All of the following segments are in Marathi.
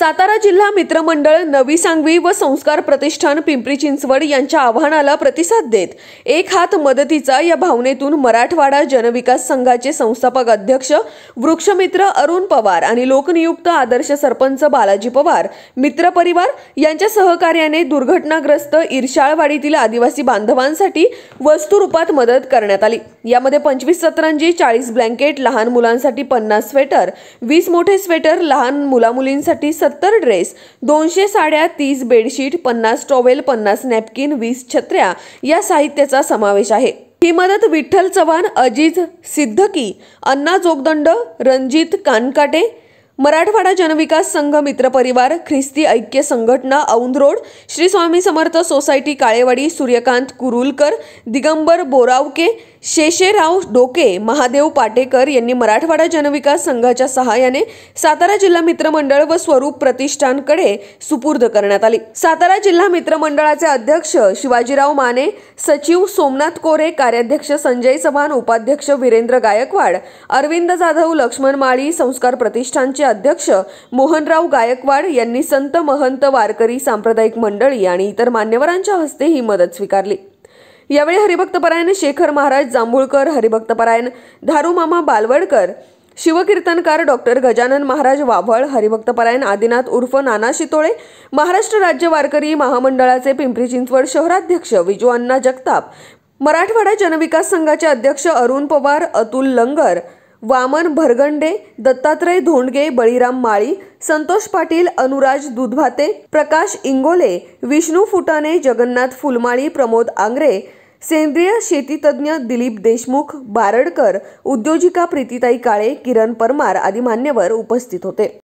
सातारा जिल्हा मित्रमंडळ नवी सांगवी व संस्कार प्रतिष्ठान पिंपरी चिंचवड यांच्या आवाहनाला प्रतिसाद देत एक हात मदतीचा या भावनेतून मराठवाडा जनविकास संघाचे संस्थापक अध्यक्ष वृक्षमित्र अरुण पवार आणि लोकनियुक्त आदर्श सरपंच बालाजी पवार मित्र परिवार यांच्या सहकार्याने दुर्घटनाग्रस्त इरशाळवाडीतील आदिवासी बांधवांसाठी वस्तू रूपात मदत करण्यात आली। यामध्ये 25 सतरंजी, 40 ब्लँकेट, लहान मुलांसाठी 50 स्वेटर, 20 मोठे स्वेटर, लहान मुलामुलींसाठी 70 ड्रेस, 200 साड्या, 30 बेडशीट, 50 टॉवेल, 50 नॅपकिन, 20 छत्र्या या साहित्याचा समावेश आहे। ही मदत विठ्ठल चव्हाण, अजीज सिद्धकी, अण्णा जोगदंड, रणजित कानकाटे, मराठवाडा जनविकास संघ मित्र परिवार, ख्रिस्ती ऐक्य संघटना औंध रोड, श्री स्वामी समर्थ सोसायटी काळेवाडी, सूर्यकांत कुरुलकर, दिगंबर बोरावके, शेषेराव डोके, महादेव पाटेकर यांनी मराठवाडा जनविकास संघाच्या सहाय्याने सातारा जिल्हा मित्रमंडळ व स्वरूप प्रतिष्ठानकडे सुपूर्द करण्यात आली। सातारा जिल्हा मित्रमंडळाचे अध्यक्ष शिवाजीराव माने, सचिव सोमनाथ कोरे, कार्याध्यक्ष संजय चव्हाण, उपाध्यक्ष वीरेंद्र गायकवाड, अरविंद जाधव, लक्ष्मण माळी, संस्कार प्रतिष्ठानचे अध्यक्ष मोहनराव गायकवाड यांनी संत महंत वारकरी सांप्रदायिक मंडळी आणि इतर मान्यवरांच्या हस्ते ही मदत स्वीकारली। यावेळी हरिभक्तपरायण शेखर महाराज जांभूळकर, हरिभक्तपरायण धारूमामा बालवडकर, शिवकीर्तनकार डॉक्टर गजानन महाराज वाव्हळ, हरिभक्तपरायण आदिनाथ उर्फ नाना शितोळे, महाराष्ट्र राज्य वारकरी महामंडळाचे पिंपरी चिंचवड शहराध्यक्ष विजू अण्णा जगताप, मराठवाडा जनविकास संघाचे अध्यक्ष अरुण पवार, अतुल लंगर, वामन भरगंडे, दत्तात्रय धोंडगे, बळीराम माळी, संतोष पाटील, अनुराज दुधभाते, प्रकाश इंगोले, विष्णू फुटाणे, जगन्नाथ फुलमाळी, प्रमोद आंग्रे, सेंद्रिय शेतीतज्ञ दिलीप देशमुख, बारडकर, उद्योजिका प्रीतीताई काळे, किरण परमार आदी मान्यवर उपस्थित होते।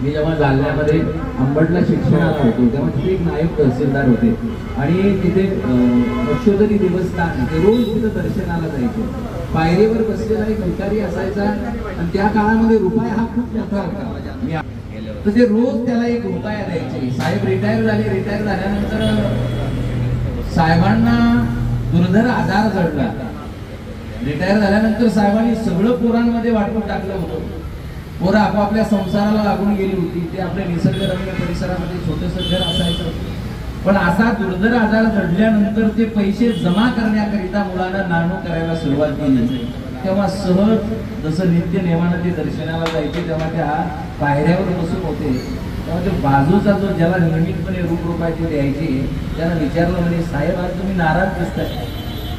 मी जेव्हा जालन्यामध्ये अंबडला शिक्षणात होतो तेव्हा तिथे एक नायब तहसीलदार होते आणि तिथे मक्षोदरी देवस्थान ते रोज तिथे दर्शनाला जायचे। पायरीवर बसलेला एक भिकारी असायचा आणि त्या काळामध्ये रुपया हा खूप मोठा होता। तर ते रोज त्याला एक रुपया द्यायचे। साहेब रिटायर झाले, रिटायर झाल्यानंतर साहेबांना दुर्धर आजार जडला। रिटायर झाल्यानंतर साहेबांनी सगळं पोरांमध्ये वाटून टाकलं होतं। पोरं आपापल्या संसाराला लागून गेली होती। ते आपल्या निसर्गरम्य परिसरामध्ये छोटंसं घर असायचं, पण असा दुर्धर आजार जडल्यानंतर ते पैसे जमा करण्याकरिता मुलांना नाणू करायला सुरुवात केली। तेव्हा सहज जसं नित्य नेमानं ते दर्शनाला जायचे तेव्हा त्या पायऱ्यावर बसून होते तेव्हा ते बाजूचा जो ज्याला नियमितपणे रुपये द्यायचे त्याला विचारलं, म्हणे साहेब आज तुम्ही नाराज दिसताय?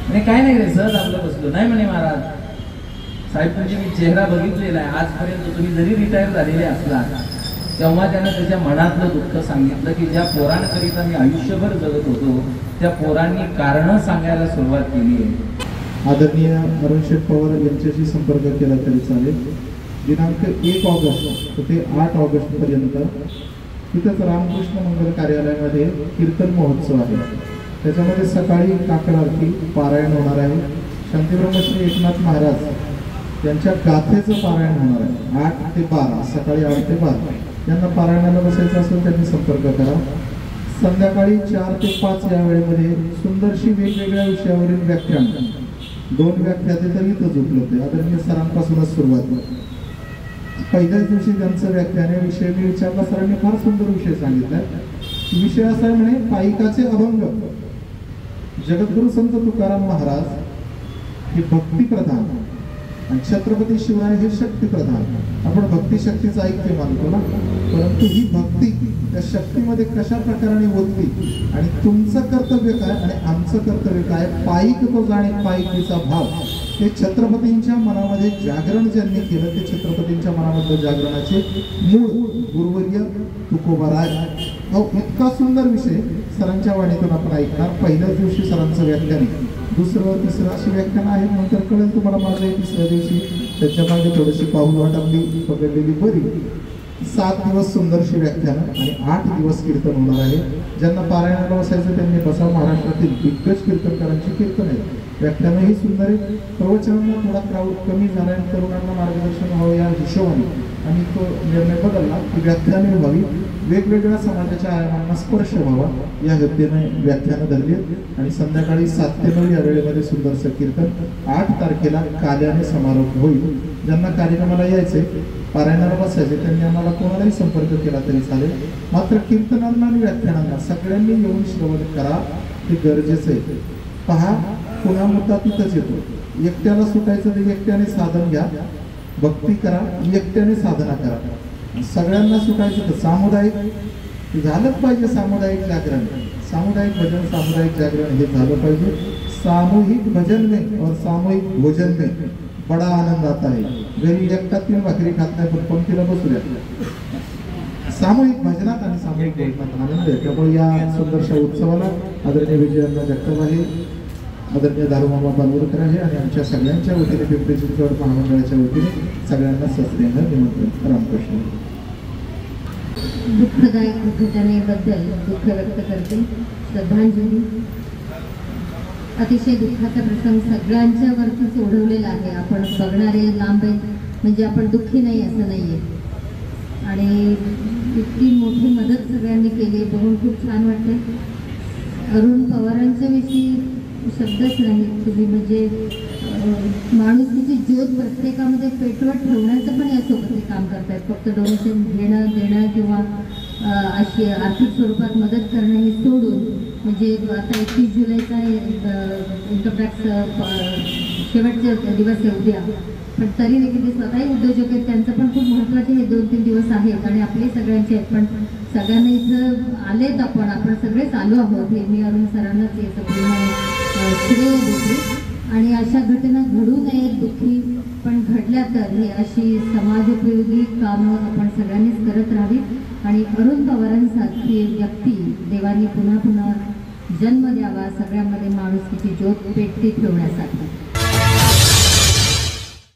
म्हणे काय नाही रे, सहज आपलं बसलो। नाही म्हणे महाराज, साहेब तुमची मी चेहरा बघितलेला आहे, आजपर्यंत तुम्ही जरी रिटायर झालेले असला तेव्हा त्यानं त्याच्या मनातलं दुःख सांगितलं की ज्या पोरांकरिता मी आयुष्यभर जगत होतो त्या पोरांनी कारणं सांगायला सुरुवात केली आहे। आदरणीय अरुण शेठ पवार यांच्याशी संपर्क केला तरी चालेल। दिनांक 1 ऑगस्ट ते 8 ऑगस्ट पर्यंत तिथंच रामकृष्ण मंगल कार्यालयामध्ये कीर्तन महोत्सव आहे। त्याच्यामध्ये सकाळी काकड आरती पारायण होणार आहे। शांतीब्रह्मश्री एकनाथ महाराज यांच्या गाथेचं पारायण होणार आहे 8 ते 12, सकाळी 8 ते 12। यांना पारायणाला बसायचं असेल त्यांनी संपर्क करा। संध्याकाळी 4 ते 5 या वेळेमध्ये सुंदरशी वेगवेगळ्या विषयावरील व्याख्यान 2 व्याख्याते तर इथंच उपलब्ध आहे। आदरणीय सरांपासूनच सुरुवात। पहिल्याच दिवशी त्यांचं व्याख्यान आहे, विषय मी विचारला, सरांनी फार सुंदर विषय सांगितलाय। विषय असा आहे म्हणे पाईकाचे अभंग। जगद्गुरु संत तुकाराम महाराज हे भक्ती प्रधान आणि छत्रपती शिवराय हे शक्ती प्रधान। आपण भक्ती शक्तीचं ऐक्य मानतो ना, परंतु ही भक्ती त्या शक्तीमध्ये कशा प्रकारे होती आणि तुमचं कर्तव्य काय आणि आमचं कर्तव्य काय, पाईक तो जाणे पाईकीचा भाव, हे छत्रपतींच्या मनामध्ये जागरण ज्यांनी केलं ते छत्रपतींच्या मनामधलं जागरणाचे मूळ गुरुवर्य तुकोबाराय। इतका सुंदर विषय सरांच्या वाणीतून आपण ऐकणार। पहिल्याच दिवशी सरांचं व्याख्यान, दुसरं तिसरं अशी व्याख्यान आहेत, नंतर कळेल तुम्हाला माझं 3ऱ्या दिवशी त्याच्या मागे थोडीशी पाऊल वाट आपली पकडलेली बरी। 7 दिवस सुंदरशी व्याख्यान आणि 8 दिवस कीर्तन होणार आहे। ज्यांना पारायणाला बसायचं त्यांनी बसा। महाराष्ट्रातील दिग्गज कीर्तनकारांची कीर्तन आहे। व्याख्यानही सुंदर आहे। प्रवचनांना थोडा क्राऊड कमी झाला आणि तरुणांना मार्गदर्शन व्हावं या हिशोबाने आणि तो निर्णय बदलला की व्याख्याने व्हावी, वेगवेगळ्या समाजाच्या आयामांना स्पर्श व्हावा या हेतूने व्याख्यानं धरली आणि संध्याकाळी 7 ते 9 या वेळेमध्ये सुंदरसं कीर्तन। 8 तारखेला काल्याने समारोप होईल। ज्यांना कार्यक्रमाला यायचे पारायणाला बसायचे त्यांनी आम्हाला कोणालाही संपर्क केला तरी चालेल, मात्र कीर्तनांना आणि व्याख्यानांना सगळ्यांनी येऊन श्रवण करा, हे गरजेचं आहे. पहा, पुन्हा मुद्दा तिथंच येतो, एकट्याला सुटायचं तर एकट्याने साधन घ्या, भक्ती करा, एकट्याने साधना करा. सगळ्यांना सुटायचं तर सामुदायिक झालंच पाहिजे, सामुदायिक जागरण, सामुदायिक भजन, सामुदायिक जागरण हे झालं पाहिजे. सामूहिक भजन में और सामूहिक भोजन में बड़ा आनंद आता है. घरी एकटा 3 भाकरी खात नाही पण पंक्तीला बसूया. सामूहिक भजनात आणि सामूहिक भोजनात आनंद आहे. त्यामुळे या सुंदरशा उत्सवाला आदरणीय विजयानंद जगताप आहे, आदरणीय दारूमामा बांदूरकर आहे आणि आमच्या सगळ्यांच्या वतीने पिंपरी चिंचवड महामंडळाच्या वतीने सगळ्यांना सस्त्रेनं निमंत्रण. रामकृष्ण. दुःखदायक घटनेबद्दल दुःख व्यक्त करते, श्रद्धांजली. अतिशय दुःखाचा प्रसंग सगळ्यांच्या वरतीच ओढवलेला आहे. आपण बघणारे लांब म्हणजे आपण दुःखी नाही असं नाही आहे. आणि इतकी मोठी मदत सगळ्यांनी केली, बघून खूप छान वाटते. अरुण पवारांच्या विषयी शब्दच नाही. तुम्ही म्हणजे माणुसकीची ज्योत प्रत्येकामध्ये पेटवत ठेवण्याचं पण यासोबत हे काम करतायत. फक्त डोनेशन घेणं देणं किंवा अशी आर्थिक स्वरूपात मदत करणं हे सोडून, म्हणजे आता 31 जुलैचा इन्कम टॅक्स शेवटचे दिवस आहे उद्या, पण तरी देखील ते स्वतःही उद्योजक आहेत, त्यांचं पण खूप महत्त्वाचे हे 2-3 दिवस आहेत आणि आपले सगळ्यांचे आहेत. पण सगळ्यांना इथं आलेत, आपण सगळेच आलो आहोत. हे मी अरुण सरांनाच हे सगळं श्रेय देते. आणि अशा घटना घडू नयेत, दुःखी पण घडल्या तर हे अशी समाजोपयोगी कामं आपण सगळ्यांनीच करत राहावी. आणि अरुण पवारांसारखी व्यक्ती देवानी पुन्हा पुन्हा जन्म द्यावा, सगळ्यामध्ये माणुसकीची ज्योत पेटती ठेवण्यासाठी.